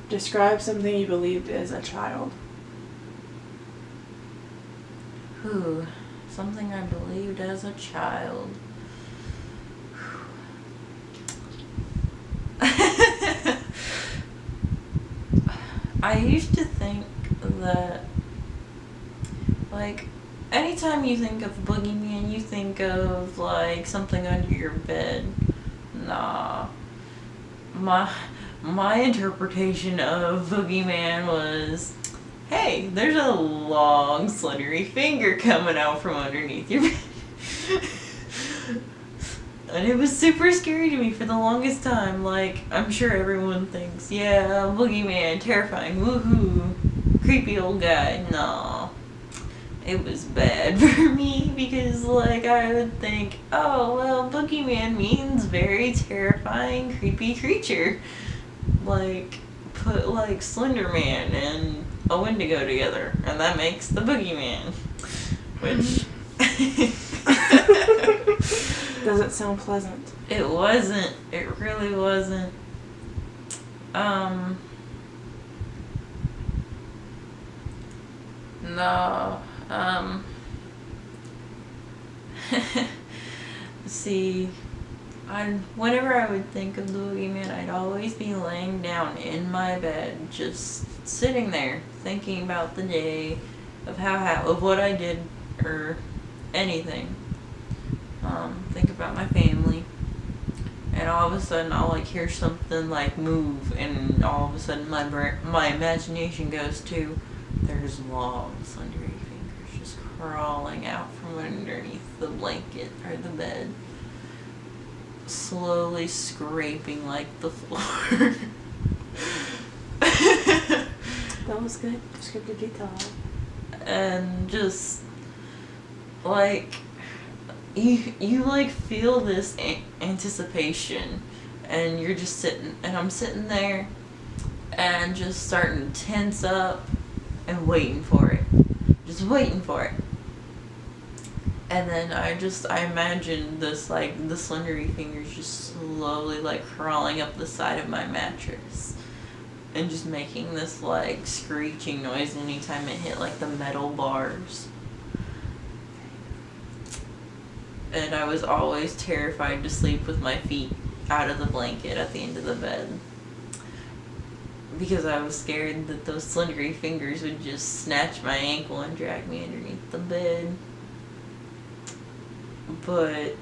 Describe something you believed as a child. Ooh, something I believed as a child. I used to think that, like, anytime you think of boogeyman, you think of, like, something under your bed. Nah. My interpretation of boogeyman was, hey, there's a long, slendery finger coming out from underneath your bed. And it was super scary to me for the longest time. Like, I'm sure everyone thinks, yeah, boogeyman, terrifying, woohoo, creepy old guy. No. It was bad for me because, like, I would think, oh, well, boogeyman means very terrifying, creepy creature. Like, put, like, Slender Man and a Wendigo together, and that makes the boogeyman. Which... Doesn't sound pleasant. It wasn't. It really wasn't. No. See, whenever I would think of the boogeyman, I'd always be laying down in my bed, just sitting there, thinking about the day, of what I did, or anything. Think about my family, and all of a sudden I'll like hear something like move, and all of a sudden my imagination goes to, there's long, slendery fingers just crawling out from underneath the blanket or the bed, slowly scraping like the floor. That was good. Descriptive detail. And just like you like feel this anticipation, and you're just sitting, and I'm sitting there and just starting to tense up and waiting for it, just waiting for it. And then I imagine this, like, the slendery fingers just slowly like crawling up the side of my mattress and just making this like screeching noise anytime it hit like the metal bars. And I was always terrified to sleep with my feet out of the blanket at the end of the bed, because I was scared that those slendery fingers would just snatch my ankle and drag me underneath the bed. But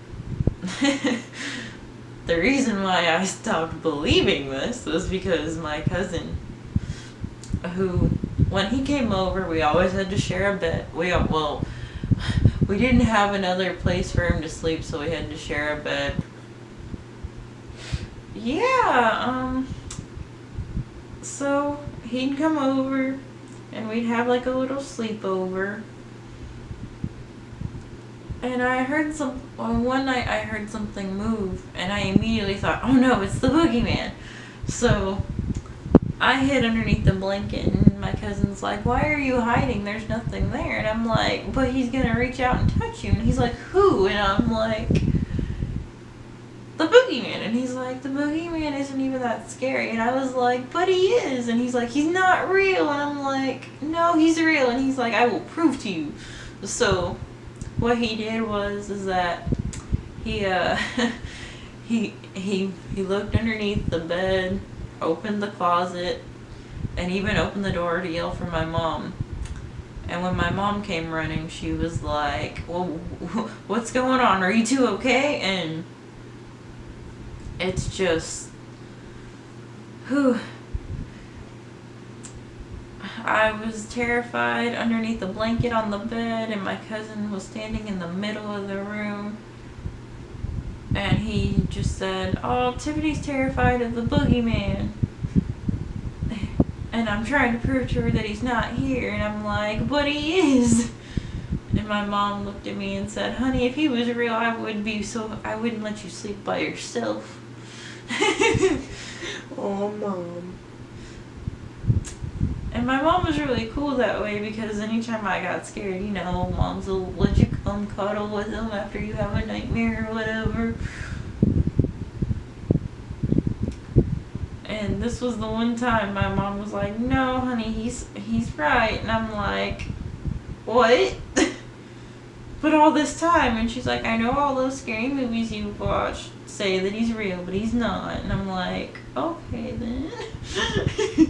the reason why I stopped believing this was because my cousin, who, when he came over, we always had to share a bed. We didn't have another place for him to sleep, so we had to share a bed. Yeah, so he'd come over, and we'd have like a little sleepover. And one night I heard something move, and I immediately thought, oh no, it's the boogeyman. So I hid underneath the blanket, and my cousin's like, why are you hiding? There's nothing there. And I'm like, but he's gonna reach out and touch you. And he's like, who? And I'm like, the boogeyman. And he's like, the boogeyman isn't even that scary. And I was like, but he is. And he's like, he's not real. And I'm like, no, he's real. And he's like, I will prove to you. So what he did is that he he looked underneath the bed, opened the closet, and even opened the door to yell for my mom. And when my mom came running, she was like, well, what's going on? Are you two okay? And it's just, whew. I was terrified underneath the blanket on the bed, and my cousin was standing in the middle of the room, and he just said, oh, Tiffany's terrified of the boogeyman. And I'm trying to prove to her that he's not here, and I'm like, but he is. And my mom looked at me and said, honey, if he was real, I wouldn't let you sleep by yourself. Oh, Mom. And my mom was really cool that way, because anytime I got scared, moms will let you come cuddle with them after you have a nightmare or whatever. And this was the one time my mom was like, "No, honey, he's right." And I'm like, "What?" But all this time, and she's like, "I know all those scary movies you've watched say that he's real, but he's not." And I'm like, "Okay then."